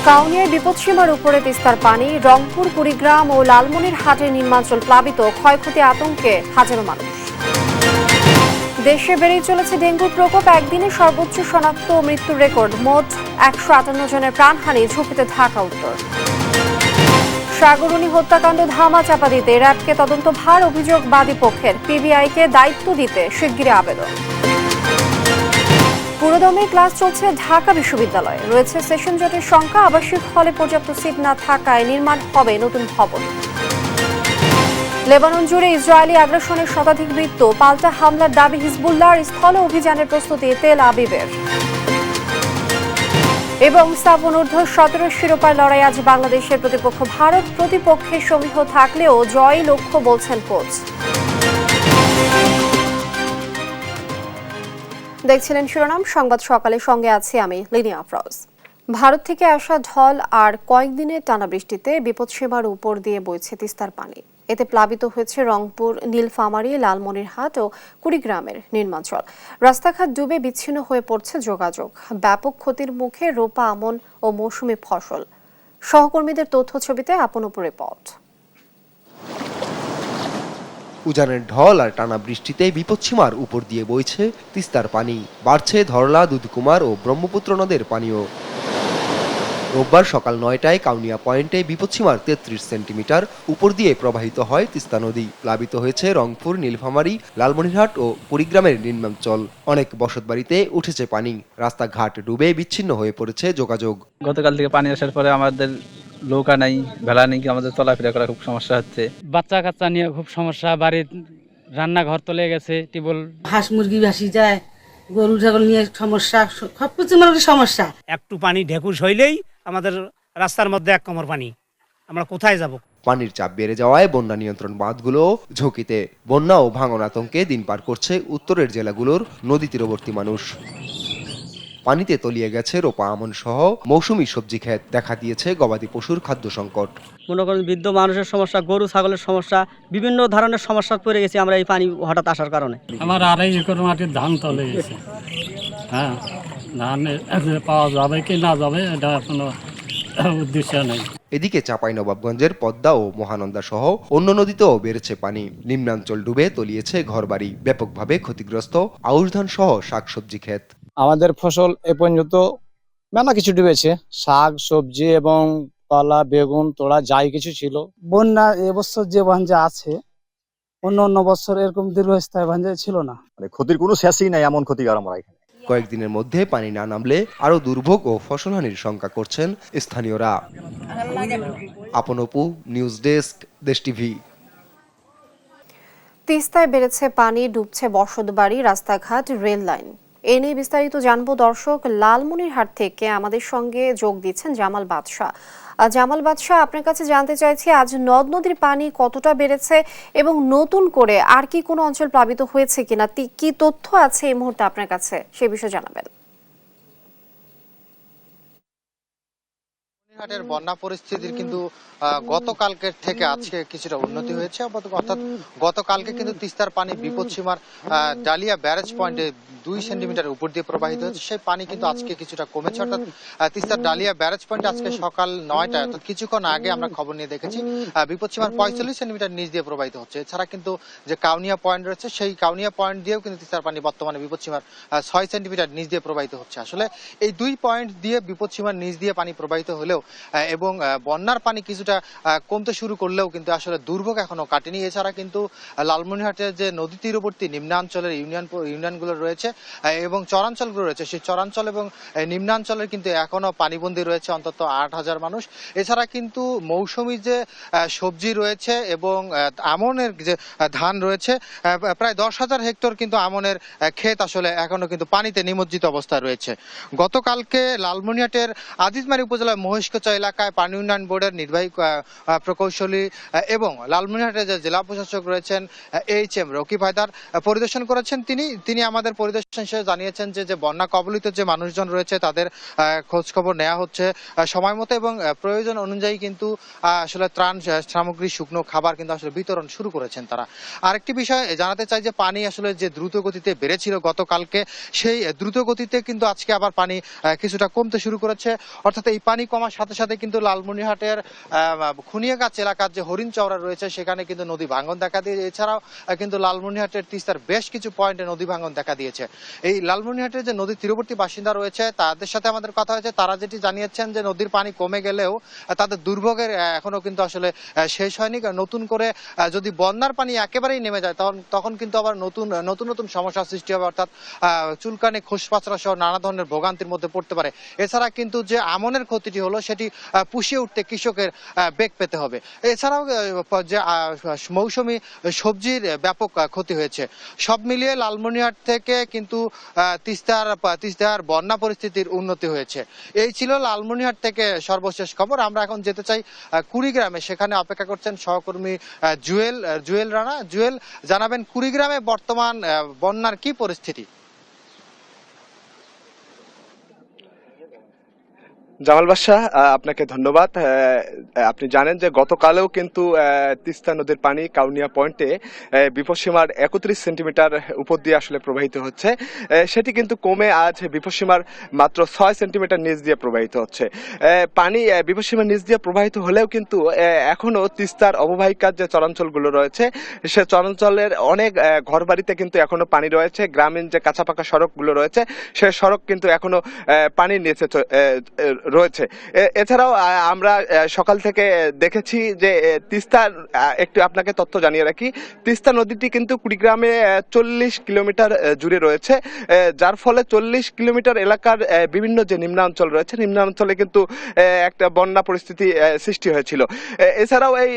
কাউনিয়ায় বিপদসীমার উপরে তিস্তার পানি, রংপুর, কুড়িগ্রাম ও লালমনিরহাটের নিম্নাঞ্চল প্লাবিত, ক্ষয়ক্ষতি আতঙ্কে হাজারো মানুষ। দেশে বেড়েই চলেছে ডেঙ্গুর প্রকোপ, একদিনে সর্বোচ্চ শনাক্ত ও মৃত্যুর রেকর্ড, মোট ১৫৮ জনের প্রাণহানি, ঝুঁকিতে ঢাকা উত্তর। সাগরুনি হত্যাকাণ্ড ধামা চাপা দিতে র্যাবকে তদন্তভার, অভিযোগ বাদী পক্ষের, পিবিআইকে দায়িত্ব দিতে শিগগিরই আবেদন। পুরোদমে ক্লাস চলছে ঢাকা বিশ্ববিদ্যালয়ে, রয়েছে সেশন জটের সংখ্যা, আবাসিক হলে পর্যাপ্ত সিট না থাকায় নির্মাণ হবে নতুন ভবন। লেবানন জুড়ে ইসরায়েলি আগ্রাসনের শতাধিক মৃত্যু, পাল্টা হামলার দাবি হিজবুল্লাহর, স্থল অভিযানের প্রস্তুতি তেল আবিবের। এবং সাফ অনূর্ধ্ব 17 শিরোপার লড়াই আজ বাংলাদেশের প্রতিপক্ষ ভারত, প্রতিপক্ষের সমীহ থাকলেও জয়ই লক্ষ্য বলছেন কোচ। দেখছিলেন শিরোনাম সংবাদ সকালে, সঙ্গে আছি আমি লিনিয়া আফরোজ। ভারত থেকে আসা ঢল আর কয়েকদিনের টানা বৃষ্টিতে বিপদসীমার উপর দিয়ে বইছে তিস্তার পানি। এতে প্লাবিত হয়েছে রংপুর, নীলফামারী, লালমনিরহাট ও কুড়িগ্রামের নিম্নাঞ্চল। রাস্তাঘাট ডুবে বিচ্ছিন্ন হয়ে পড়ছে যোগাযোগ, ব্যাপক ক্ষতির মুখে রোপা, আমন ও মৌসুমি ফসল। সহকর্মীদের তথ্য ছবিতে আপন উপর রিপোর্ট। উজানের ঢল আর টানা বৃষ্টিতে বিপদসীমার উপর দিয়ে বইছে তিস্তার পানি, বাড়ছে ধরলা, দুধকুমার ও ব্রহ্মপুত্র নদের পানিও। রোববার সকাল ৯টায় কাউনিয়া পয়েন্টে বিপদসীমার ৩৩ সেন্টিমিটার উপর দিয়ে প্রবাহিত হয় তিস্তা নদী। প্লাবিত হয়েছে রংপুর, নীলফামারী, লালমনিরহাট ও কুড়িগ্রামের নিম্নাঞ্চল। অনেক বসতবাড়িতে উঠেছে পানি, রাস্তাঘাট ডুবে বিচ্ছিন্ন হয়ে পড়েছে যোগাযোগ। গতকাল থেকে পানি আসার পরে আমাদের নৌকা নাই, ভেলা নেই, আমাদের চলাফেরা করা খুব সমস্যা হচ্ছে। বাচ্চা কাচ্চা নিয়ে খুব সমস্যা, বাড়ির রান্নাঘর তলে গেছে, টিউবওয়েল, হাঁস মুরগি ভাসি যায়, গরু ছাগল নিয়ে সমস্যা, সবকিছু মানে সমস্যা। একটু পানি ঢেকুশ হইলেই আমাদের রাস্তার মধ্যে এক কোমর পানি, আমরা কোথায় যাব? পানির চাপ বেড়ে যাওয়ায় বন্যা নিয়ন্ত্রণ বাঁধগুলো ঝুঁকিতে। বন্যা ও ভাঙন আতঙ্কে দিন পার করছে উত্তরের জেলাগুলোর নদী তীরবর্তী মানুষ। পানিতে তলিয়ে গেছে রোপা, আমন সহ মৌসুমী সবজি ক্ষেত, দেখা দিয়েছে গবাদি পশুর খাদ্য সংকট। মনে করেন বৃদ্ধ মানুষের সমস্যা, গরু ছাগলের সমস্যা, বিভিন্ন ধরনের সমস্যা পড়ে গেছে আমরা এই পানি হঠাৎ আসার কারণে। আমার ২.৫ একর মাটির ধান তলে গেছে। হ্যাঁ, ধান পাওয়া যাবে কি না যাবে এটা কোনো উদ্দেশ্য নেই। এদিকে চাঁপাইনবাবগঞ্জের পদ্মা ও মহানন্দা সহ অন্য নদীতেও বেড়েছে পানি, নিম্নাঞ্চল ডুবে তলিয়েছে ঘরবাড়ি, ব্যাপকভাবে ক্ষতিগ্রস্ত আউশ ধান সহ শাকসবজি ক্ষেত। আমাদের ফসল এ পর্যন্ত মেলা কিছু ডুবেছে, শাক সবজি এবং কলা, বেগুন, তোড়া যাই কিছু ছিল। বন্যা এবছর যে ভাঞ্জা আছে, অন্য অন্য বছর এরকম দীর্ঘস্থায়ী ভাঞ্জা ছিল না। মানে ক্ষতির কোনো শেষই নাই, এমন ক্ষতিকার আমরা এখানে। কয়েকদিনের মধ্যে পানি না নামলে আরো দুর্ভোগ ও ফসলহানির শঙ্কা করছেন স্থানীয়রা। আপন অপু, নিউজ ডেস্ক, দেশ টিভি। তিস্তায় বেড়েছে পানি, ডুবছে বসতবাড়ি, রাস্তাঘাট, রেল লাইন। এ নিয়ে বিস্তারিত জানবো দর্শক। লালমনিরহাট থেকে আমাদের সঙ্গে যোগ দিচ্ছেন জামাল বাদশাহ। জামাল বাদশাহ, আপনার কাছে জানতে চাইছি আজ নদ নদীর পানি কতটা বেড়েছে এবং নতুন করে আর কি কোনো অঞ্চল প্লাবিত হয়েছে কিনা, কি তথ্য আছে এই মুহূর্তে আপনার কাছে, সে বিষয়ে জানাবেন। হাটের বন্যা পরিস্থিতির কিন্তু গতকালকের থেকে আজকে কিছুটা উন্নতি হয়েছে, অর্থাৎ গতকালকে কিন্তু তিস্তার পানি বিপদসীমার ডালিয়া ব্যারেজ পয়েন্টে 2 সেন্টিমিটার উপর দিয়ে প্রবাহিত হয়েছে। সেই পানি কিন্তু আজকে কিছুটা কমেছে, অর্থাৎ তিস্তার ডালিয়া ব্যারেজ পয়েন্টে আজকে সকাল 9টায়, অর্থাৎ কিছুক্ষণ আগে আমরা খবর নিয়ে দেখেছি বিপদসীমার 45 সেন্টিমিটার নিচ দিয়ে প্রবাহিত হচ্ছে। এছাড়া কিন্তু যে কাউনিয়া পয়েন্ট রয়েছে, সেই কাউনিয়া পয়েন্ট দিয়েও কিন্তু তিস্তার পানি বর্তমানে বিপদসীমার 6 সেন্টিমিটার নিচ দিয়ে প্রবাহিত হচ্ছে। আসলে এই 2 পয়েন্ট দিয়ে বিপদসীমার নিচ দিয়ে পানি প্রবাহিত হলেও এবং বন্যার পানি কিছুটা কমতে শুরু করলেও কিন্তু আসলে দুর্ভোগ এখনো কাটেনি। এছাড়া কিন্তু লালমনিরহাটের যে নদী তীরবর্তী নিম্নাঞ্চলের ইউনিয়নগুলো রয়েছে এবং চরাঞ্চলগুলো রয়েছে, সেই চরাঞ্চল এবং নিম্নাঞ্চলের কিন্তু এখনো পানিবন্দী রয়েছে অন্তত ৮,০০০ মানুষ। এছাড়া কিন্তু মৌসুমী যে সবজি রয়েছে এবং আমনের যে ধান রয়েছে, প্রায় 10,০০০ হেক্টর কিন্তু আমনের ক্ষেত আসলে এখনো কিন্তু পানিতে নিমজ্জিত অবস্থায় রয়েছে। গতকালকে লালমনিরহাটের আজিজমারী উপজেলার মহেশকোচা এলাকায় পানি উন্নয়ন বোর্ডের নির্বাহী প্রকৌশলী এবং লালমনিরহাটের যে জেলা প্রশাসক রয়েছেন HM রকিব হায়দার পরিদর্শন করেছেন। তিনি আমাদের পরিদর্শন শেষে জানিয়েছেন যে বন্যা কবলিত যে মানুষজন রয়েছে তাদের খোঁজ খবর নেওয়া হচ্ছে সময় মতো এবং প্রয়োজন অনুযায়ী কিন্তু আসলে ত্রাণ সামগ্রী, শুকনো খাবার কিন্তু আসলে বিতরণ শুরু করেছেন তারা। আরেকটি বিষয় জানাতে চাই যে পানি আসলে যে দ্রুত গতিতে বেড়েছিল গতকালকে, সেই দ্রুত গতিতে কিন্তু আজকে আবার পানি কিছুটা কমতে শুরু করেছে, অর্থাৎ এই পানি কমার সাথে সাথে কিন্তু লালমনিরহাটের খুনিয়াগাছ এলাকার যে হরিণ চওড়া রয়েছে সেখানে কিন্তু নদী ভাঙন দেখা দিয়ে, এছাড়াও কিন্তু লালমনিরহাটের তিস্তার বেশ কিছু পয়েন্টে নদী ভাঙন দেখা দিয়েছে। এই লালমনিরহাটের যে নদী তীরবর্তী বাসিন্দা রয়েছে তাদের সাথে আমাদের কথা হয়েছে, তারা যেটি জানিয়েছেন যে নদীর পানি কমে গেলেও তাদের দুর্ভোগের এখনো কিন্তু আসলে শেষ হয়নি। নতুন করে যদি বন্যার পানি একেবারেই নেমে যায় তখন কিন্তু আবার নতুন নতুন সমস্যার সৃষ্টি হবে, অর্থাৎ চুলকানি, খোসপাচড়া সহ নানা ধরনের ভোগান্তির মধ্যে পড়তে পারে। এছাড়া কিন্তু যে আমনের ক্ষতিটি হলো সেটি পুষিয়ে উঠতে কৃষকের বেগ পেতে হবে। এছাড়াও যে মৌসুমী সবজির ব্যাপক ক্ষতি হয়েছে। সব মিলিয়ে লালমনিরহাট থেকে কিন্তু তিস্তার বন্যা পরিস্থিতির উন্নতি হয়েছে। এই ছিল লালমনিরহাট থেকে সর্বশেষ খবর। আমরা এখন যেতে চাই কুড়িগ্রামে, সেখানে অপেক্ষা করছেন সহকর্মী জুয়েল রানা। জুয়েল, জানাবেন কুড়িগ্রামে বর্তমান বন্যার কি পরিস্থিতি? জামাল বাদশাহ, আপনাকে ধন্যবাদ। আপনি জানেন যে গতকালেও কিন্তু তিস্তা নদীর পানি কাউনিয়া পয়েন্টে বিপদসীমার 31 সেন্টিমিটার উপর দিয়ে আসলে প্রবাহিত হচ্ছে। সেটি কিন্তু কমে আজ বিপদসীমার মাত্র 6 সেন্টিমিটার নিচ দিয়ে প্রবাহিত হচ্ছে। পানি বিপদসীমার নিচ দিয়ে প্রবাহিত হলেও কিন্তু এখনো তিস্তার অববাহিকার যে চরাঞ্চলগুলো রয়েছে সে চরাঞ্চলের অনেক ঘরবাড়িতে কিন্তু এখনো পানি রয়েছে। গ্রামীণ যে কাঁচা পাকা সড়কগুলো রয়েছে সে সড়ক কিন্তু এখনো পানির নিচে রয়েছে। এছাড়াও আমরা সকাল থেকে দেখেছি যে তিস্তার একটু আপনাকে তথ্য জানিয়ে রাখি, তিস্তা নদীটি কিন্তু কুড়িগ্রামে 40 কিলোমিটার জুড়ে রয়েছে, যার ফলে 40 কিলোমিটার এলাকার বিভিন্ন যে নিম্নাঞ্চল রয়েছে নিম্নাঞ্চলে কিন্তু একটা বন্যা পরিস্থিতি সৃষ্টি হয়েছিল। এছাড়াও এই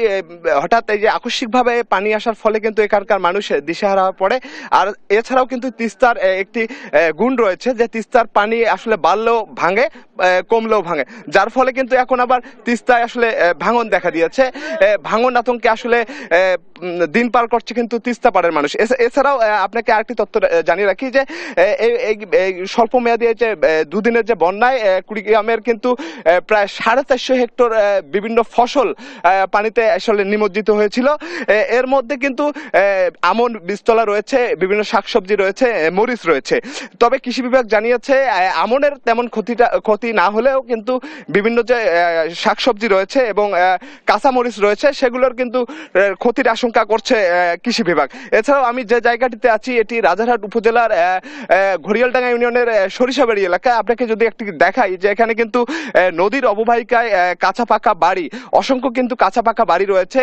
হঠাৎ এই যে আকস্মিকভাবে পানি আসার ফলে কিন্তু এখানকার মানুষ দিশেহারা হয়ে পড়ে। আর এছাড়াও কিন্তু তিস্তার একটি গুণ রয়েছে যে তিস্তার পানি আসলে বাড়লেও ভাঙে, কমলেও ভাঙে, যার ফলে কিন্তু এখন আবার তিস্তায় আসলে ভাঙন দেখা দিয়েছে। ভাঙন আতঙ্কে আসলে দিন পার করছে কিন্তু তিস্তা পাড়ের মানুষ। এছাড়াও আপনাকে আরেকটি তথ্য জানিয়ে রাখি যে এই স্বল্প মেয়াদী যে দুদিনের যে বন্যায় কুড়িগ্রামের কিন্তু প্রায় 450 হেক্টর বিভিন্ন ফসল পানিতে আসলে নিমজ্জিত হয়েছিল। এর মধ্যে কিন্তু আমন, বীজতলা রয়েছে, বিভিন্ন শাকসবজি রয়েছে, মরিচ রয়েছে। তবে কৃষি বিভাগ জানিয়েছে আমনের তেমন ক্ষতি না হলেও কিন্তু বিভিন্ন যে শাকসবজি রয়েছে এবং কাঁচামরিচ রয়েছে সেগুলোর কিন্তু ক্ষতির আশঙ্কা করছে কৃষি বিভাগ। এছাড়াও আমি যে জায়গাটিতে আছি এটি রাজারহাট উপজেলার ঘড়িয়ালডাঙ্গা ইউনিয়নের সরিষাবাড়ি এলাকা। আপনাকে যদি একটি দেখাই যে এখানে কিন্তু নদীর অববাহিকায় কাঁচা পাকা বাড়ি, অসংখ্য কিন্তু কাঁচা পাকা বাড়ি রয়েছে।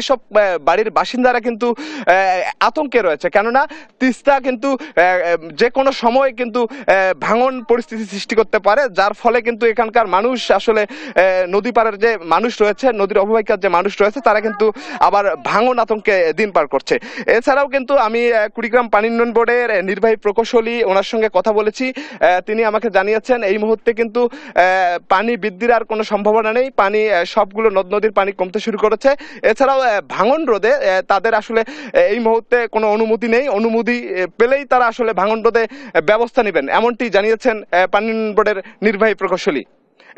এসব বাড়ির বাসিন্দারা কিন্তু আতঙ্কে রয়েছে, কেননা তিস্তা কিন্তু যে কোনো সময় কিন্তু ভাঙন পরিস্থিতি সৃষ্টি করতে পারে, যার ফলে কিন্তু এখানকার মানুষ আসলে নদী পাড়ের যে মানুষ রয়েছে, নদীর অববাহিকার যে মানুষ রয়েছে তারা কিন্তু আবার ভাঙন আতঙ্কে দিন পার করছে। এছাড়াও কিন্তু আমি কুড়িগ্রাম পানি উন্নয়ন বোর্ডের নির্বাহী প্রকৌশলী ওনার সঙ্গে কথা বলেছি। তিনি আমাকে জানিয়েছেন এই মুহূর্তে কিন্তু পানি বৃদ্ধির আর কোনো সম্ভাবনা নেই, পানি সবগুলো নদ নদীর পানি কমতে শুরু করেছে। এছাড়াও ভাঙন রোধে তাদের আসলে এই মুহূর্তে কোনো অনুমতি নেই, অনুমতি পেলেই তারা আসলে ভাঙন রোধে ব্যবস্থা নেবেন, এমনটি জানিয়েছেন পানি উন্নয়ন বোর্ডের নির্বাহী প্রকৌশলী।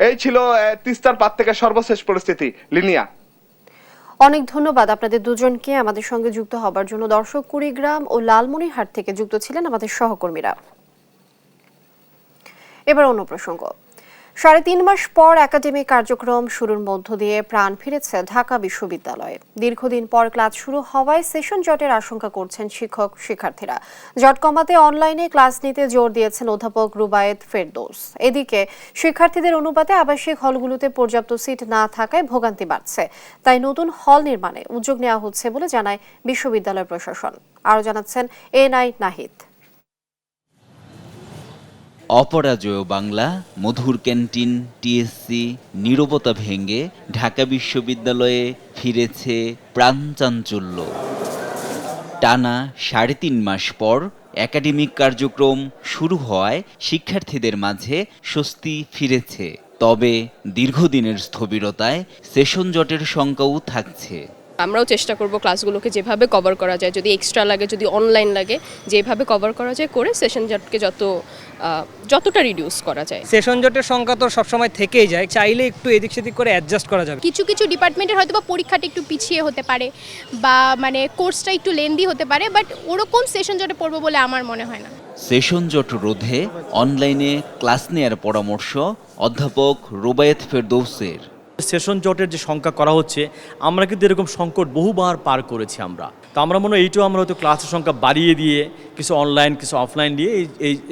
এই ছিল তিস্তার পাড় থেকে সর্বশেষ পরিস্থিতি। লিনিয়া, অনেক ধন্যবাদ আপনাদের দুজনকে আমাদের সঙ্গে যুক্ত হবার জন্য। দর্শক, কুড়িগ্রাম ও লালমনিরহাট থেকে যুক্ত ছিলেন আমাদের সহকর্মীরা। এবার অন্য প্রসঙ্গ। 3.5 মাস পর একাডেমিক কার্যক্রম শুরুর মধ্য দিয়ে প্রাণ ফিরেছে ঢাকা বিশ্ববিদ্যালয়ে। দীর্ঘদিন পর ক্লাস শুরু হওয়ায় সেশন জটের আশঙ্কা করছেন শিক্ষক শিক্ষার্থীরা। জট কমাতে অনলাইনে ক্লাস নিতে জোর দিয়েছেন অধ্যাপক রুবায়েত ফেরদৌস। এদিকে শিক্ষার্থীদের অনুপাতে আবাসিক হলগুলোতে পর্যাপ্ত সিট না থাকায় ভোগান্তি বাড়ছে, তাই নতুন হল নির্মাণে উদ্যোগ নেওয়া হচ্ছে বলে জানায় বিশ্ববিদ্যালয় প্রশাসন। আরও জানাচ্ছেন এনআই নাহিদ। অপরাজয় বাংলা, মধুর ক্যান্টিন, টিএসসি, নীরবতা ভেঙে ঢাকা বিশ্ববিদ্যালয়ে ফিরেছে প্রাণচাঞ্চল্য। টানা 3.5 মাস পর একাডেমিক কার্যক্রম শুরু হওয়ায় শিক্ষার্থীদের মাঝে স্বস্তি ফিরেছে। তবে দীর্ঘদিনের স্থবিরতায় সেশন জটের শঙ্কাও থাকছে। আমরাও চেষ্টা করব ক্লাসগুলোকে যেভাবে কভার করা যায়, যদি এক্সট্রা লাগে, যদি অনলাইন লাগে, যেভাবে কভার করা যায় করে সেশন জটকে যতটা রিডিউস করা যায়। সেশন জটের সংখ্যা তো সবসময় থেকেই যায়, চাইলে একটু এদিক সেদিক করে অ্যাডজাস্ট করা যাবে। কিছু কিছু ডিপার্টমেন্টের হয়তো বা পরীক্ষাটা একটু পিছিয়ে হতে পারে বা মানে কোর্সটা একটু লেন্দি হতে পারে, বাট ওরকম সেশন জটে পড়বো বলে আমার মনে হয় না। সেশন জট রোধে অনলাইনে ক্লাস নেয়ার পরামর্শ অধ্যাপক রুবায়েত ফেরদৌসের। সেশন জটের যে সংখ্যা করা হচ্ছে, আমরা কিন্তু এরকম সংকট বহুবার পার করেছি আমরা, তো আমরা মনে হয় এইটাও আমরা হয়তো ক্লাসের সংখ্যা বাড়িয়ে দিয়ে কিছু অনলাইন কিছু অফলাইন দিয়ে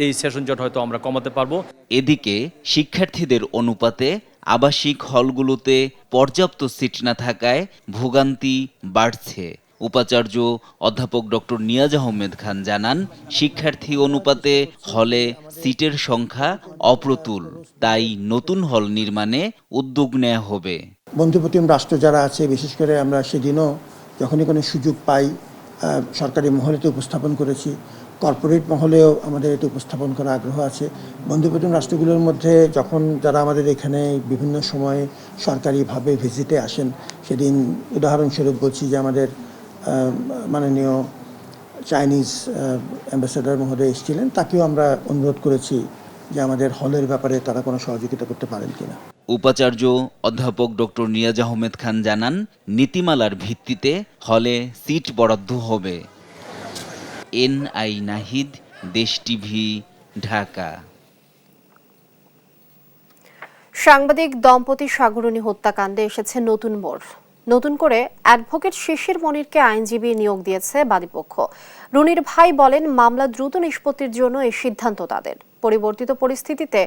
এই সেশন জট হয়তো আমরা কমাতে পারবো। এদিকে শিক্ষার্থীদের অনুপাতে আবাসিক হলগুলোতে পর্যাপ্ত সিট না থাকায় ভোগান্তি বাড়ছে। উপাচার্য অধ্যাপক ডক্টর নিয়াজ আহমেদ খান জানান, শিক্ষার্থী অনুপাতে হলে সিটের সংখ্যা অপ্রতুল, তাই নতুন হল নির্মাণে উদ্যোগ নেওয়া হবে। বন্ধুপ্রতিম রাষ্ট্র যারা আছে, বিশেষ করে আমরা সেদিনও যখনই কোনো সুযোগ পাই সরকারি মহলেতে উপস্থাপন করেছি, কর্পোরেট মহলেও আমাদের এটা উপস্থাপন করার আগ্রহ আছে। বন্ধুপ্রতিম রাষ্ট্রগুলোর মধ্যে যখন যারা আমাদের এখানে বিভিন্ন সময়ে সরকারিভাবে ভিজিটে আসেন, সেদিন উদাহরণস্বরূপ বলছি যে আমাদের মাননীয় চাইনিজ অ্যাম্বাসেডর মহোদয় এসেছিলেন, তাকেও আমরা অনুরোধ করেছি যে আমাদের হলের ব্যাপারে তারা কোনো সহযোগিতা করতে পারেন কিনা। উপাচার্য অধ্যাপক ডক্টর নিয়াজ আহমেদ খান জানান, নীতিমালার ভিত্তিতে হলে সিট বরাদ্দ হবে। NI নাহিদ, দেশ টিভি, ঢাকা। সাংবাদিক দম্পতি সাগরণী হত্যাকাণ্ডে এসেছে নতুন মোড়। নতুন করে অ্যাডভোকেট শিশির মনিরকে আইনজীবী নিয়োগ দিয়েছে বাদীপক্ষ। রুনির ভাই বলেন, মামলা দ্রুত নিষ্পত্তির জন্য এই সিদ্ধান্ত তাদের। পরিবর্তিত পরিস্থিতিতে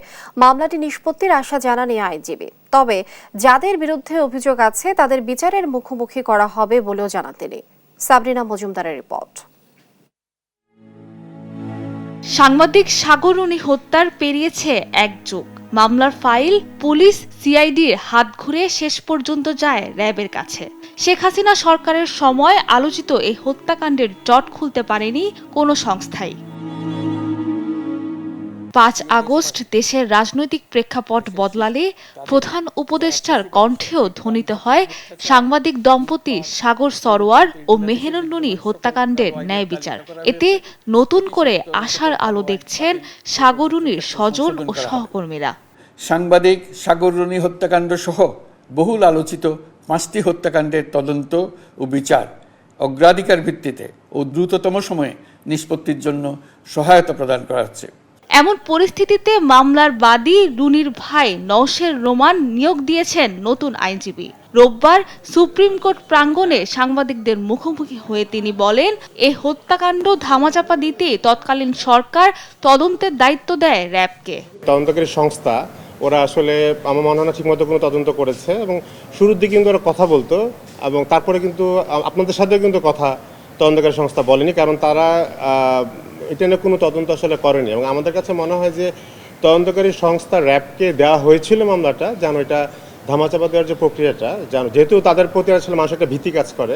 মামলাটি নিষ্পত্তির আশা জানান এই আইনজীবী। তবে যাদের বিরুদ্ধে অভিযোগ আছে তাদের বিচারের মুখোমুখি করা হবে বলেও জানান তিনি। সাবরিনা মজুমদারের রিপোর্ট। সাংবাদিক সাগরণী হত্যার পেরিয়েছে এক যুগ। মামলার ফাইল পুলিশ সিআইডির হাত ঘুরে শেষ পর্যন্ত যায় র্যাবের কাছে। শেখ হাসিনা সরকারের সময় আলোচিত এই হত্যাকাণ্ডের জট খুলতে পারেনি কোনো সংস্থাই। 5 আগস্ট দেশের রাজনৈতিক প্রেক্ষাপট বদলালে প্রধান উপদেষ্টার কণ্ঠেও ধ্বনিত হয় সাংবাদিক দম্পতি সাগর সরোয়ার ও মেহেরুন নূনী হত্যাকাণ্ডের ন্যায় বিচার। এতে নতুন করে আশার আলো দেখছেন সাগরুনির স্বজন ও সহকর্মীরা। সাংবাদিক সাগররুনি হত্যাকাণ্ড সহ বহুল আলোচিত 5টি হত্যাকাণ্ডের তদন্ত ও বিচার অগ্রাধিকার ভিত্তিতে ও দ্রুততম সময়ে নিষ্পত্তির জন্য সহায়তা প্রদান করা হচ্ছে। এমন পরিস্থিতিতে মামলার বাদী রুনির ভাই নওশের রোমান নিয়োগ দিয়েছেন নতুন আইনজীবী। রোববার সুপ্রিম কোর্ট প্রাঙ্গণে সাংবাদিকদের মুখোমুখি হয়ে তিনি বলেন, এই হত্যাকাণ্ড ধামাচাপা দিতে তৎকালীন সরকার তদন্তের দায়িত্ব দেয় র্যাবকে। তদন্তকারী সংস্থা ওরা আসলে আমার মনে হয় না ঠিকমতো কোনো তদন্ত করেছে, এবং শুরুর দিকে কিন্তু ওরা কথা বলতো, এবং তারপরে কিন্তু আপনাদের সাথেও কিন্তু কথা তদন্তকারী সংস্থা বলেনি, কারণ তারা এটা নিয়ে কোনো তদন্ত আসলে করেনি। এবং আমাদের কাছে মনে হয় যে তদন্তকারী সংস্থা র্যাবকে দেওয়া হয়েছিল মামলাটা, যেন এটা ধামাচাপা দেওয়ার যে প্রক্রিয়াটা, যেহেতু তাদের প্রতি আসলে মানুষ একটা ভীতি কাজ করে,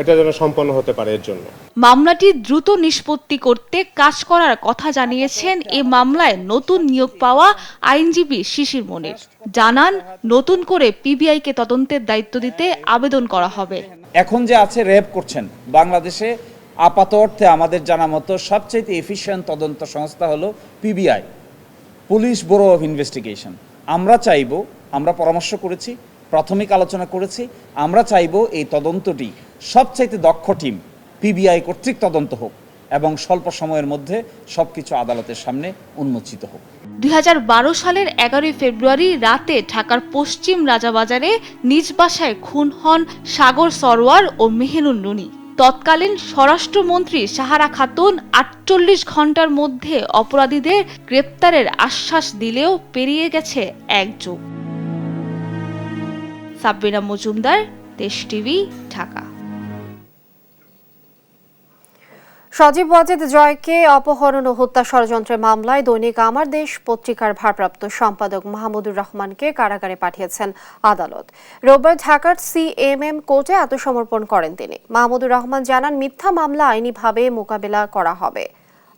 এটা যেন সম্পন্ন হতে পারে এর জন্য। মামলাটি দ্রুত নিষ্পত্তি করতে কাজ করার কথা জানিয়েছেন এ মামলায় নতুন নিয়োগ পাওয়া আইনজীবী শিশির মনির। জানান, নতুন করে পিবিআইকে তদন্তের দায়িত্ব দিতে আবেদন করা হবে। এখন যে আছে র্যাব করছেন, বাংলাদেশে আপাত অর্থে আমাদের জানা মতো সবচেয়ে এফিশিয়েন্ট তদন্ত সংস্থা হলো PBI, police bureau of investigation. আমরা পরামর্শ করেছি, প্রাথমিক আলোচনা করেছি, আমরা চাইব এই তদন্তটি সবচাইতে দক্ষ টিম পিবিআই কর্তৃক তদন্ত হোক এবং স্বল্প সময়ের মধ্যে সবকিছু আদালতের সামনে উন্মোচিত হোক। 2012 সালের 11 ফেব্রুয়ারি রাতে ঢাকার পশ্চিম রাজাবাজারে নিজ বাসায় খুন হন সাগর সরোয়ার ও মেহেরুন নূনী। তৎকালীন স্বরাষ্ট্রমন্ত্রী সাহারা খাতুন 48 ঘন্টার মধ্যে অপরাধীদের গ্রেপ্তারের আশ্বাস দিলেও পেরিয়ে গেছে এক যুগ। সাবরিনা মজুমদার, দেশ টিভি, ঢাকা। সজীব ওয়াজেদ জয়কে অপহরণ ও হত্যা ষড়যন্ত্রের মামলায় দৈনিক আমার দেশ পত্রিকার ভারপ্রাপ্ত সম্পাদক মাহমুদুর রহমানকে কারাগারে পাঠিয়েছেন আদালত। রোববার ঢাকার CMM কোর্টে আত্মসমর্পণ করেন তিনি। মাহমুদুর রহমান জানান, মিথ্যা মামলা আইনিভাবে মোকাবেলা করা হবে।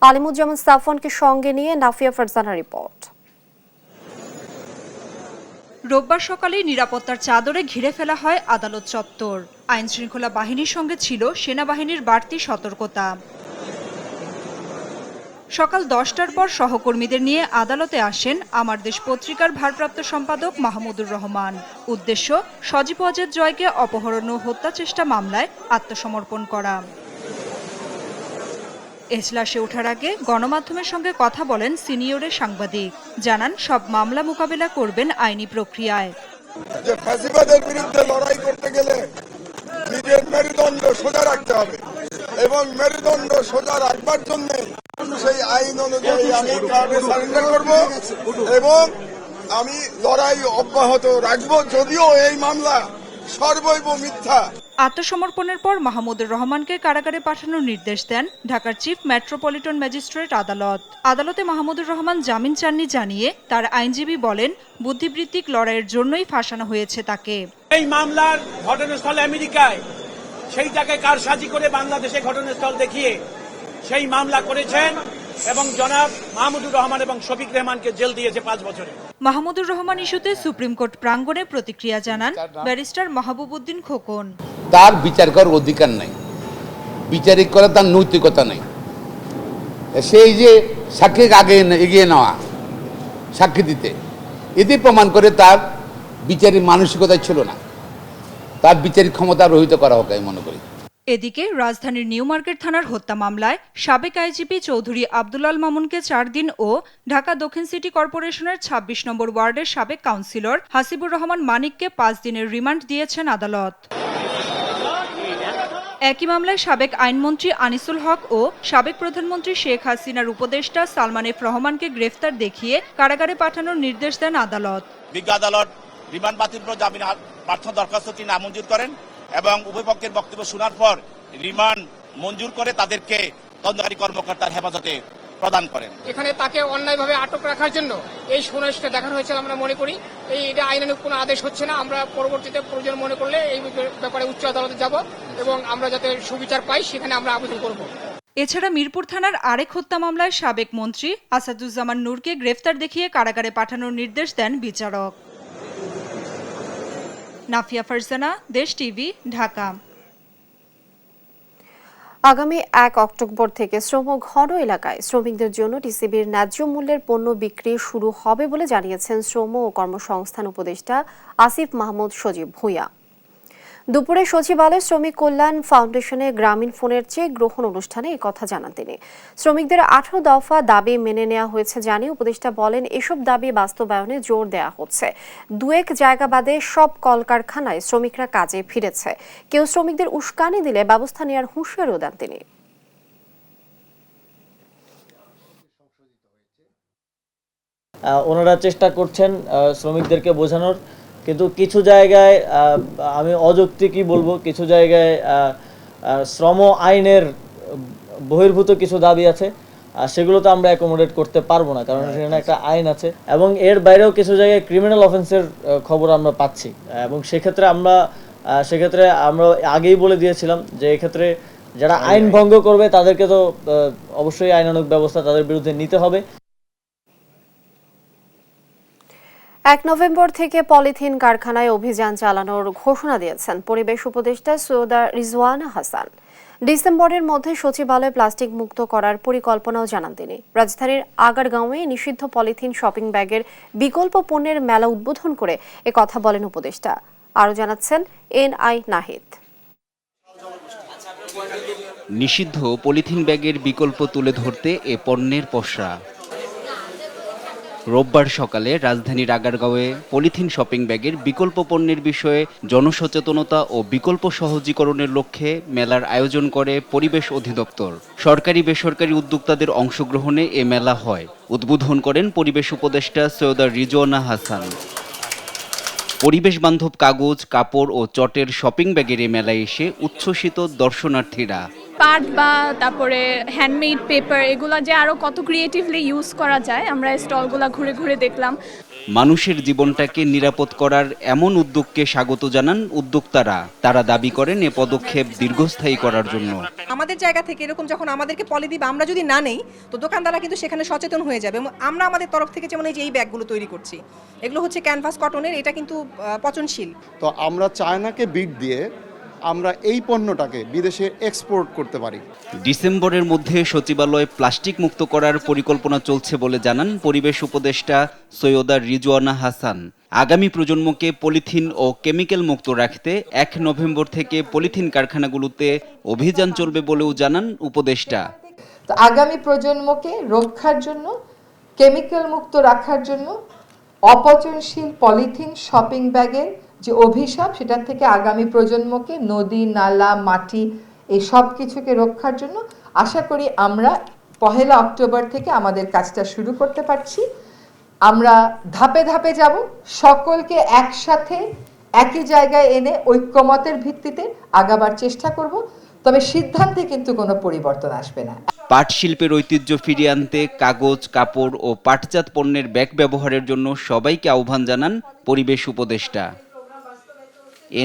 আলিমুজ্জামান সাফওয়ানকে সঙ্গে নিয়ে নাফিয়া ফারজানা রিপোর্ট। রোববার সকালে নিরাপত্তার চাদরে ঘিরে ফেলা হয় আদালত চত্বর। আইন শৃঙ্খলা বাহিনীর সঙ্গে ছিল সেনাবাহিনীর বাড়তি সতর্কতা। সকাল 10টার পর সহকর্মীদের নিয়ে আদালতে আসেন আমার দেশ পত্রিকার ভারপ্রাপ্ত সম্পাদক মাহমুদুর রহমান। উদ্দেশ্য সজীব ওয়াজেদ জয়কে অপহরণ ও হত্যা চেষ্টা মামলায় আত্মসমর্পণ করা। এজলাসে ওঠার আগে গণমাধ্যমের সঙ্গে কথা বলেন সিনিয়রের সাংবাদিক। জানান সব মামলা মোকাবেলা করবেন আইনি প্রক্রিয়ায়। যে ফ্যাসিবাদের বিরুদ্ধে লড়াই করতে গেলে নিজের মেরুদণ্ড সোজা রাখতে হবে এবং মেরুদণ্ড সোজা রাখবার জন্য সেই আইন অনুযায়ী আমি সারেন্ডার করব এবং আমি লড়াই অব্যাহত রাখবো, যদিও এই মামলা সর্বৈব মিথ্যা। আত্মসমর্পণের পর মাহমুদুর রহমানকে কারাগারে পাঠানোর নির্দেশ দেন ঢাকার চিফ মেট্রোপলিটন ম্যাজিস্ট্রেট আদালত। আদালতে মাহমুদুর রহমান জামিন চাননি জানিয়ে তার আইনজীবী বলেন, বুদ্ধিবৃত্তিক লড়াইয়ের জন্যই ফাঁসানো হয়েছে তাকে। এই মামলার ঘটনাস্থল আমেরিকায়, সেই জায়গায় কারসাজি করে বাংলাদেশে ঘটনাস্থল দেখিয়ে সেই মামলা করেছেন এবং জনাব মাহমুদুর রহমান এবং শফিক রেহমানকে জেল দিয়েছে 5 বছরে। মাহমুদুর রহমান ইস্যুতে সুপ্রিম কোর্ট প্রাঙ্গণে প্রতিক্রিয়া জানান ব্যারিস্টার মাহবুবউদ্দিন খোকন। তার বিচার করার অধিকার নাই, বিচারিক করা তার নৈতিকতা নেই। সেই যে সাক্ষীকে আগে এগিয়ে নেওয়া, সাক্ষী দিতে, এতে প্রমাণ করে তার বিচারিক মানসিকতা ছিল না, তার বিচারিক ক্ষমতা রহিত করা হোক আমি মনে করি। এদিকে রাজধানীর নিউ মার্কেট থানার হত্যা মামলায় সাবেক আইজিপি চৌধুরী আব্দুল আল মামুনকে 4 দিন ও ঢাকা দক্ষিণ সিটি কর্পোরেশনের 26 নম্বর ওয়ার্ডের সাবেক কাউন্সিলর হাসিবুর রহমান মানিককে 5 দিনের রিমান্ড দিয়েছেন আদালত। একই মামলায় সাবেক আইনমন্ত্রী আনিসুল হক ও সাবেক প্রধানমন্ত্রী শেখ হাসিনার উপদেষ্টা সালমান এফ রহমানকে গ্রেফতার দেখিয়ে কারাগারে পাঠানোর নির্দেশ দেন আদালত। বিজ্ঞ আদালত রিমান্ড বাতিল করে জামিন প্রার্থনা দরখাস্তটি নামঞ্জুর করেন এবং উভয় পক্ষের বক্তব্য শোনার পর রিমান্ড মঞ্জুর করে তাদেরকে তদন্তকারী কর্মকর্তার হেফাজতে প্রদান করেন। এখানে তাকে অন্যায়ভাবে আটক রাখার জন্য এই সুনির্দিষ্ট দেখানো হয়েছে আমরা মনে করি। এটা আইনানুগ কোনো আদেশ হচ্ছে না। আমরা পরবর্তীতে প্রয়োজন মনে করলে এই ব্যাপারে উচ্চ আদালতে যাব এবং আমরা যাতে সুবিচার পাই সেখানে আমরা আবেদন করব। এছাড়া মিরপুর থানার আরেক হত্যা মামলায় সাবেক মন্ত্রী আসাদুজ্জামান নূরকে গ্রেফতার দেখিয়ে কারাগারে পাঠানোর নির্দেশ দেন বিচারক। নাফিয়া ফারজানা, দেশ টিভি, ঢাকা। আগামী 1 অক্টোবর থেকে শ্রমঘন এলাকায় শ্রমিকদের জন্য টিসিবির ন্যায্য মূল্যের পণ্য বিক্রি শুরু হবে বলে জানিয়েছেন শ্রম ও কর্মসংস্থান উপদেষ্টা আসিফ মাহমুদ সজীব ভূঁইয়া। দুপুরে সচিবালয় শ্রমিক কল্যাণ ফাউন্ডেশনে গ্রামীণ ফোনের চেক গ্রহণ অনুষ্ঠানে একথা জানান তিনি। শ্রমিকদের 18 দফা দাবি মেনে নেওয়া হয়েছে জানিয়ে উপদেষ্টা বলেন, এসব দাবি বাস্তবায়নে জোর দেওয়া হচ্ছে। 2-1 জায়গা বাদে সব কলকারখানায় শ্রমিকরা কাজে ফিরেছে। কেউ শ্রমিকদের উস্কানি দিলে ব্যবস্থা নেওয়ার হুঁশিয়ারিও দেন তিনি। ওনারা চেষ্টা করছেন শ্রমিকদেরকে বোঝানোর, কিন্তু কিছু জায়গায় আমি অযৌক্তিকই বলবো, কিছু জায়গায় শ্রম আইনের বহির্ভূত কিছু দাবি আছে, সেগুলো তো আমরা অ্যাকোমোডেট করতে পারবো না, কারণ সেখানে একটা আইন আছে। এবং এর বাইরেও কিছু জায়গায় ক্রিমিনাল অফেন্সের খবর আমরা পাচ্ছি, এবং সেক্ষেত্রে আমরা আগেই বলে দিয়েছিলাম যে এক্ষেত্রে যারা আইন ভঙ্গ করবে তাদেরকে তো অবশ্যই আইনানুগ ব্যবস্থা তাদের বিরুদ্ধে নিতে হবে। 1 নভেম্বর থেকে পলিথিন কারখানায় অভিযান চালানোর ঘোষণা দিয়েছেন পরিবেশ উপদেষ্টা সৈয়দা রিজওয়ানা হাসান। ডিসেম্বরের মধ্যে সচিবালয় প্লাস্টিক মুক্ত করার পরিকল্পনাও জানান তিনি। রাজধানীর আগারগাঁওয়ে নিষিদ্ধ পলিথিন শপিং ব্যাগের বিকল্প পণ্যের মেলা উদ্বোধন করে একথা বলেন উপদেষ্টা। আরও জানাচ্ছেন এনআই নাহিদ। নিষিদ্ধ পলিথিন ব্যাগের বিকল্প তুলে ধরতে এ পণ্যের পসরা। রোববার সকালে রাজধানীর আগারগাঁওয়ে পলিথিন শপিং ব্যাগের বিকল্প পণ্যের বিষয়ে জনসচেতনতা ও বিকল্প সহজীকরণের লক্ষ্যে মেলার আয়োজন করে পরিবেশ অধিদপ্তর। সরকারি বেসরকারি উদ্যোক্তাদের অংশগ্রহণে এ মেলা হয়। উদ্বোধন করেন পরিবেশ উপদেষ্টা সৈয়দা রিজওয়ানা হাসান। পরিবেশ বান্ধব কাগজ, কাপড় ও চটের শপিং ব্যাগের এ মেলায় এসে উচ্ছ্বসিত দর্শনার্থীরা। পাট বা তারপরে হ্যান্ডমেড পেপার, এগুলো যে আরো কত ক্রিয়েটিভলি ইউজ করা যায় আমরা স্টলগুলো ঘুরে ঘুরে দেখলাম। মানুষের জীবনটাকে নিরাপদ করার এমন উদ্যোগকে স্বাগত জানান উদ্যোক্তারা। তারা দাবি করেন এ পদক্ষেপ দীর্ঘস্থায়ী করার জন্য। আমাদের জায়গা থেকে এরকম যখন আমাদেরকে পলি দিবে, আমরা যদি না নেই তো দোকানদাররা কিন্তু সেখানে সচেতন হয়ে যাবে। আমরা আমাদের তরফ থেকে যেমন এই ব্যাগগুলো তৈরি করছি, এগুলো হচ্ছে ক্যানভাস কটনের, এটা কিন্তু পচনশীল। তো আমরা চায়নাকে বিট দিয়ে আমরা এই পণ্যটাকে বিদেশে এক্সপোর্ট করতে পারি। ডিসেম্বরের মধ্যে সচিবালয় প্লাস্টিক মুক্ত করার পরিকল্পনা চলছে বলে জানান পরিবেশ উপদেষ্টা সৈয়দা রিজওয়ানা হাসান। আগামী প্রজন্মকে পলিথিন ও কেমিক্যাল মুক্ত রাখতে 1 নভেম্বর থেকে পলিথিন কারখানাগুলোতে অভিযান চলবে বলেও জানান উপদেষ্টা। তো আগামী প্রজন্মকে রক্ষার জন্য, কেমিক্যাল মুক্ত রাখার জন্য, অপচনশীল পলিথিন শপিং ব্যাগের যে অভিশাপ, সেটা থেকে আগামী প্রজন্মকে, নদী নালা মাটি এই সব কিছুকে রক্ষার জন্য আশা করি আমরা 1 অক্টোবর থেকে আমাদের কাজটা শুরু করতে পারছি। আমরা ধাপে ধাপে যাব, সকলকে একসাথে একই জায়গায় এনে ঐক্যমতের ভিত্তিতে আগাবার চেষ্টা করব। তবে সিদ্ধান্তে কিন্তু কোনো পরিবর্তন আসবে না। পাট শিল্পের ঐতিহ্য ফিরিয়ে আনতে কাগজ, কাপড় ও পাটজাত পণ্যের ব্যাগ ব্যবহারের জন্য সবাইকে আহ্বান জানান পরিবেশ উপদেষ্টা।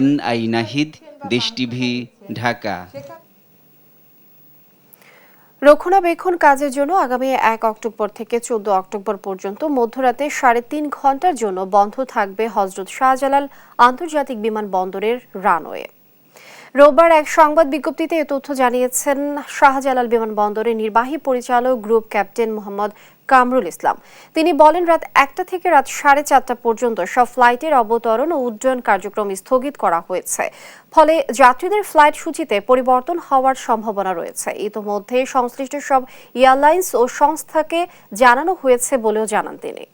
NI নাহিদ, দেশ টিভি, ঢাকা। রক্ষণাবেক্ষণ কাজের জন্য আগামী 1 অক্টোবর থেকে 14 অক্টোবর পর্যন্ত মধ্যরাতে 3.5 ঘন্টার জন্য বন্ধ থাকবে হযরত শাহজালাল আন্তর্জাতিক বিমানবন্দরের রানওয়ে। রোববার এক সংবাদ বিজ্ঞপ্তিতে এ তথ্য জানিয়েছেন শাহজালাল বিমানবন্দরের নির্বাহী পরিচালক গ্রুপ ক্যাপ্টেন মোহাম্মদ কামরুল ইসলাম। তিনি বলেন, রাত 1টা থেকে রাত 4:30 পর্যন্ত সব ফ্লাইটের অবতরণ ও উড্ডয়ন কার্যক্রম স্থগিত করা হয়েছে। ফলে যাত্রীদের ফ্লাইট সূচিতে পরিবর্তন হওয়ার সম্ভাবনা রয়েছে। ইতোমধ্যে সংশ্লিষ্ট সব এয়ারলাইন্স ও সংস্থাকে জানানো হয়েছে বলেও জানান তিনি।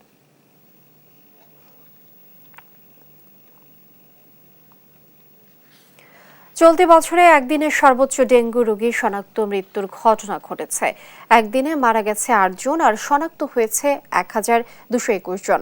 চলতি বছরে একদিনে সর্বোচ্চ ডেঙ্গু রোগী শনাক্ত মৃত্যুর ঘটনা ঘটেছে। একদিনে মারা গেছে 8 জন আর শনাক্ত হয়েছে 1221 জন।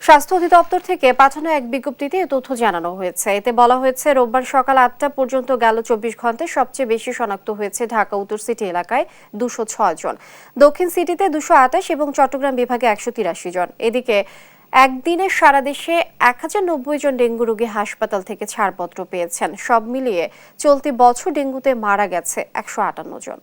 স্বাস্থ্য অধিদপ্তর থেকে পাঠানো এক বিজ্ঞপ্তিতে এ তথ্য জানানো হয়েছে। এতে বলা হয়েছে, রোববার সকাল 8টা পর্যন্ত গেল 24 ঘন্টায় সবচেয়ে বেশি শনাক্ত হয়েছে ঢাকা উত্তর সিটি এলাকায় 206 জন, দক্ষিণ সিটিতে 228 এবং চট্টগ্রাম বিভাগে 183 জন। এদিকে একদিনে সারা দেশে 1090 জন ডেঙ্গু রোগী হাসপাতাল থেকে ছাড়পত্র পেয়েছেন। সব মিলিয়ে চলতি বছর ডেঙ্গুতে মারা গেছে 158 জন।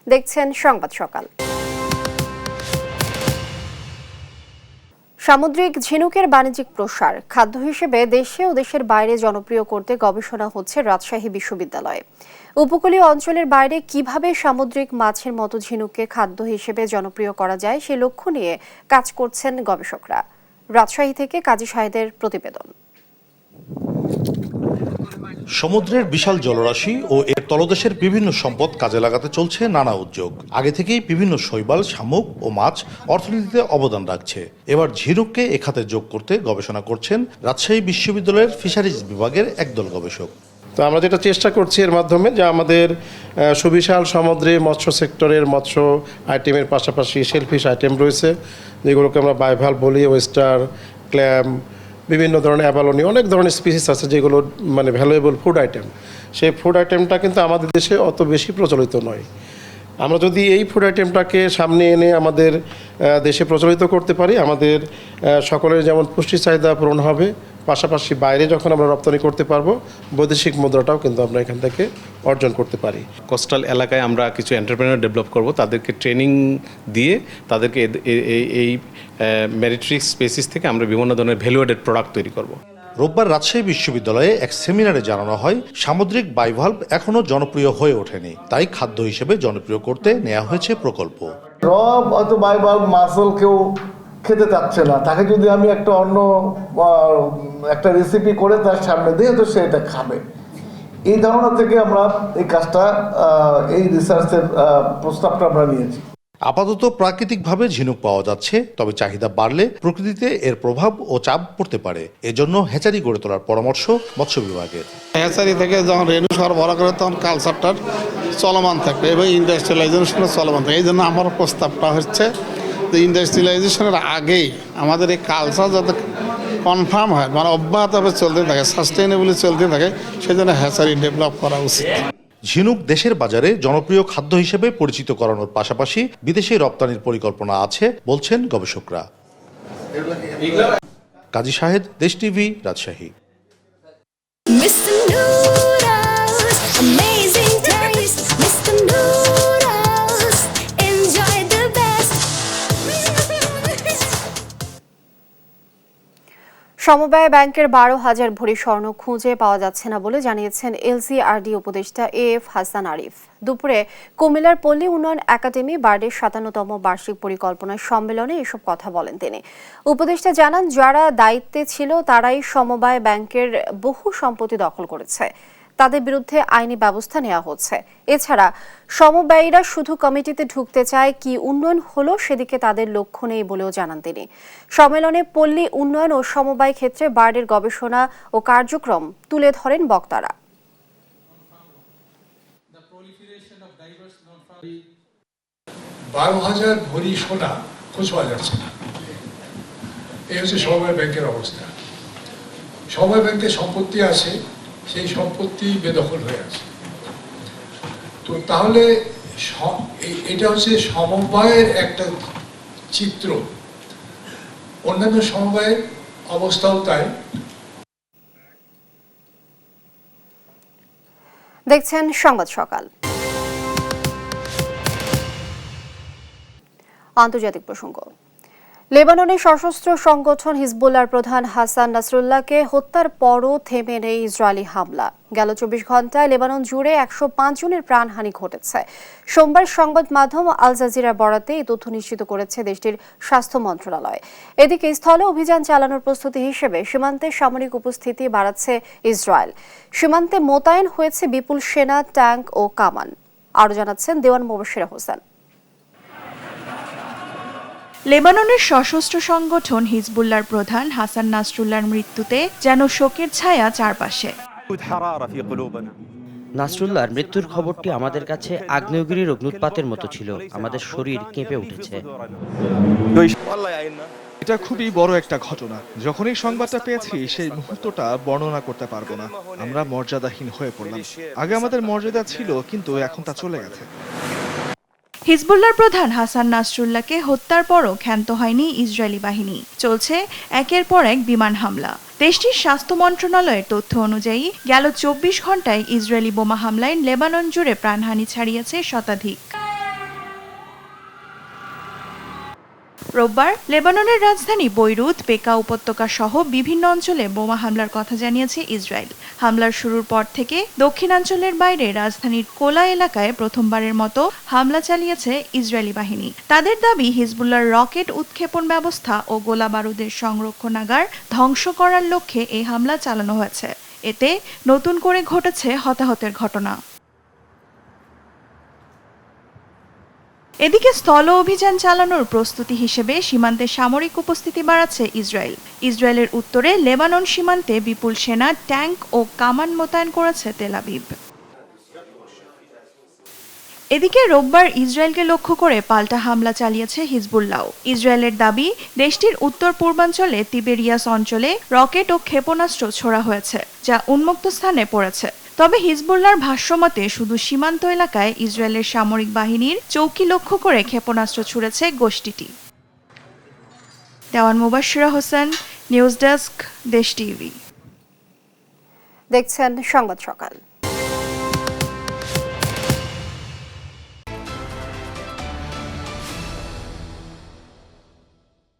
দেখছেন সংবাদ সকাল। সামুদ্রিক ঝিনুকের বাণিজ্যিক প্রসার, খাদ্য হিসেবে দেশে ও দেশের বাইরে জনপ্রিয় করতে গবেষণা হচ্ছে রাজশাহী বিশ্ববিদ্যালয়ে। উপকূলীয় অঞ্চলের বাইরে কিভাবে সামুদ্রিক মাছের মতো ঝিনুককে খাদ্য হিসেবে জনপ্রিয় করা যায় সে লক্ষ্য নিয়ে কাজ করছেন গবেষকরা। রাজশাহী থেকে কাজী শাহেদের প্রতিবেদন। সমুদ্রের বিশাল জলরাশি ও এর তলদেশের বিভিন্ন সম্পদ কাজে লাগাতে চলছে নানা উদ্যোগ। আগে থেকেই বিভিন্ন শৈবাল, শামুক ও মাছ অর্থনীতিতে অবদান রাখছে। এবার ঝিনুককে এ খাতে যোগ করতে গবেষণা করছেন রাজশাহী বিশ্ববিদ্যালয়ের ফিশারিজ বিভাগের একদল গবেষক। তো আমরা যেটা চেষ্টা করছি এর মাধ্যমে, যে আমাদের সুবিশাল সমুদ্রে মৎস্য সেক্টরের মৎস্য আইটেমের পাশাপাশি শেলফিশ আইটেম রয়েছে, যেগুলোকে আমরা বাইভাল বলি, ওয়েস্টার, ক্ল্যাম, বিভিন্ন ধরনের অ্যাবালোনি, অনেক ধরনের স্পিসিস আছে যেগুলো মানে ভ্যালুয়েবল ফুড আইটেম। সেই ফুড আইটেমটা কিন্তু আমাদের দেশে অত বেশি প্রচলিত নয়। আমরা যদি এই ফুড আইটেমটাকে সামনে এনে আমাদের দেশে প্রচলিত করতে পারি, আমাদের সকলের যেমন পুষ্টি চাহিদা পূরণ হবে, পাশাপাশি বাইরে যখন আমরা রপ্তানি করতে পারবো, বৈদেশিক মুদ্রাটাও কিন্তু আমরা এখান থেকে অর্জন করতে পারি। কোস্টাল এলাকায় আমরা কিছু এন্টারপ্রেনার ডেভেলপ করব, তাদেরকে ট্রেনিং দিয়ে তাদেরকে এই ম্যারিটরি স্পেসিস থেকে আমরা বিভিন্ন ধরনের ভ্যালু অ্যাডেড প্রোডাক্ট তৈরি করব। রোববার রাজশাহী বিশ্ববিদ্যালয়ে এক সেমিনারে জানানো হয়, সামুদ্রিক বাইভাল্ভ এখনো জনপ্রিয় হয়ে ওঠেনি, তাই খাদ্য হিসেবে জনপ্রিয় করতে নেওয়া হয়েছে প্রকল্প। রব অথবা বাইভাল্ভ মাসল কেউ খেতে চাচ্ছে না, তাকে যদি আমি একটা অন্য একটা রেসিপি করে তার সামনে দিয়ে, তো সে এটা খাবে। এই ধারণা থেকে আমরা এই কাজটা, এই রিসার্চের প্রস্তাবটা আমরা নিয়েছি। আপাতত প্রাকৃতিকভাবে ঝিনুক পাওয়া যাচ্ছে, তবে চাহিদা বাড়লে প্রকৃতিতে এর প্রভাব ও চাপ পড়তে পারে। এজন্য হ্যাচারি গড়ে তোলার পরামর্শ মৎস্য বিভাগের। হ্যাচারি থেকে যখন রেনু সরবরাহ করে তখন কালচারটার চলমান থাকবে এবং ইন্ডাস্ট্রিয়ালাইজেশনের চলমান থাকবে। এই জন্য আমার প্রস্তাবটা হচ্ছে যে ইন্ডাস্ট্রিয়ালাইজেশনের আগেই আমাদের এই কালচার যাতে কনফার্ম হয়, মানে অব্যাহতভাবে চলতে থাকে, সাস্টেইনেবলি চলতে থাকে, সেই জন্য হ্যাচারি ডেভেলপ করা উচিত। ঝিনুক দেশের বাজারে জনপ্রিয় খাদ্য হিসেবে পরিচিত করানোর পাশাপাশি বিদেশে রপ্তানির পরিকল্পনা আছে বলছেন গবেষকরা। কাজী শাহেদ, দেশ টিভি, রাজশাহী। সমবায় ব্যাংকের 12,000 ভরি স্বর্ণ খুঁজে পাওয়া যাচ্ছে না বলে জানিয়েছেন এলসিআরডি উপদেষ্টা এএফ হাসান আরিফ। দুপুরে কুমিল্লার পল্লী উন্নয়ন একাডেমি বার্ডের 57তম বার্ষিক পরিকল্পনা সম্মেলনে এসব কথা বলেন তিনি। উপদেষ্টা জানান, যারা দায়িত্বে ছিল তারাই সমবায় ব্যাংকের বহু সম্পত্তি দখল করেছে, তাদের বিরুদ্ধে আইনি ব্যবস্থা নেওয়া হচ্ছে। এছাড়া সমবায়ীরা শুধু কমিটিতে ঢুকতে চায়, কি উন্নয়ন হলো সেদিকে তাদের লক্ষ্য নেই বলেও জানান তিনি। সম্মেলনে পল্লী উন্নয়ন ও সমবায় ক্ষেত্রে বার্ডের গবেষণা ও কার্যক্রম তুলে ধরেন বক্তারা। 12,000 ভরি সোনা খোঁজ পাওয়া যাচ্ছে না। এই হচ্ছে সমবায় ব্যাংকের অবস্থা। সমবায় ব্যাংকের সম্পত্তি আছে, সেই সম্পত্তি বেদখল হয়ে আছে। তো তাহলে এটা হচ্ছে সমবায়ের একটা চিত্র, অন্যান্য সমবায়ের অবস্থাও তাই। দেখছেন সংবাদ সকাল। আন্তর্জাতিক প্রসঙ্গ। লেবাননের সশস্ত্র সংগঠন হিজবুল্লাহর প্রধান হাসান নাসরুল্লাহকে হত্যার পরও থেমে নেই ইসরায়েলি হামলা। গেল 24 ঘন্টায় লেবানন জুড়ে 105 জনের প্রাণহানি ঘটেছে। সোমবার সংবাদ মাধ্যম আল জাজিরার বরাতে এই তথ্য নিশ্চিত করেছে দেশটির স্বাস্থ্য মন্ত্রণালয়। এদিকে স্থলে অভিযান চালানোর প্রস্তুতি হিসেবে সীমান্তে সামরিক উপস্থিতি বাড়াচ্ছে ইসরায়েল। সীমান্তে মোতায়েন হয়েছে বিপুল সেনা, ট্যাঙ্ক ও কামান। আরও জানাচ্ছেন দেওয়ান মোবাশ্বের হোসেন। লেবাননের সশস্ত্র সংগঠন হিজবুল্লাহর প্রধান হাসান নাসরুল্লাহর মৃত্যুতে যেন শোকের ছায়া চারপাশে। নাসরুল্লাহর মৃত্যুর খবরটি আমাদের কাছে আগ্নেয়গিরির অগ্নুৎপাতের মতো ছিল। আমাদের শরীর কেঁপে উঠেছে। এটা খুবই বড় একটা ঘটনা। যখন এই সংবাদটা পেয়েছি সেই মুহূর্তটা বর্ণনা করতে পারবো না। আমরা মর্যাদাহীন হয়ে পড়লাম। আগে আমাদের মর্যাদা ছিল, কিন্তু এখন তা চলে গেছে। হিজবুল্লাহর প্রধান হাসান নাসরুল্লাহকে হত্যার পরও ক্ষান্ত হয়নি ইসরায়েলি বাহিনী। চলছে একের পর এক বিমান হামলা। দেশটির স্বাস্থ্য মন্ত্রণালয়ের তথ্য অনুযায়ী গেল 24 ঘন্টায় ইসরায়েলি বোমা হামলায় লেবানন জুড়ে প্রাণহানি ছাড়িয়েছে শতাধিক। রোববার লেবাননের রাজধানী বৈরুত, বেকা উপত্যকা সহ বিভিন্ন অঞ্চলে বোমা হামলার কথা জানিয়েছে ইসরায়েল। হামলার শুরুর পর থেকে দক্ষিণাঞ্চলের বাইরে রাজধানীর কোলা এলাকায় প্রথমবারের মতো হামলা চালিয়েছে ইসরায়েলি বাহিনী। তাদের দাবি, হিজবুল্লাহর রকেট উৎক্ষেপণ ব্যবস্থা ও গোলা বারুদের সংরক্ষণাগার ধ্বংস করার লক্ষ্যে এই হামলা চালানো হয়েছে। এতে নতুন করে ঘটেছে হতাহতের ঘটনা। এদিকে স্থল অভিযান চালানোর প্রস্তুতি হিসেবে সীমান্তে সামরিক উপস্থিতি বাড়াচ্ছে ইসরায়েল। ইসরায়েলের উত্তরে লেবানন সীমান্তে বিপুল সেনা, ট্যাঙ্ক ও কামান মোতায়েন করেছে তেল আবিব। এদিকে রোববার ইসরায়েলকে লক্ষ্য করে পাল্টা হামলা চালিয়েছে হিজবুল্লাহ। ইসরায়েলের দাবি, দেশটির উত্তর পূর্বাঞ্চলে তিবেরিয়াস অঞ্চলে রকেট ও ক্ষেপণাস্ত্র ছোড়া হয়েছে, যা উন্মুক্ত স্থানে পড়েছে। তবে হিজবুল্লাহর ভাষ্যমতে শুধু সীমান্ত এলাকায় ইসরায়েলের সামরিক বাহিনীর চৌকি লক্ষ্য করে ক্ষেপণাস্ত্র ছুড়েছে গোষ্ঠীটি। দেওয়ান মোবাশ্বের হোসেন, নিউজ ডেস্ক, দেশ টিভি। দেখছেন সংবাদ সকাল।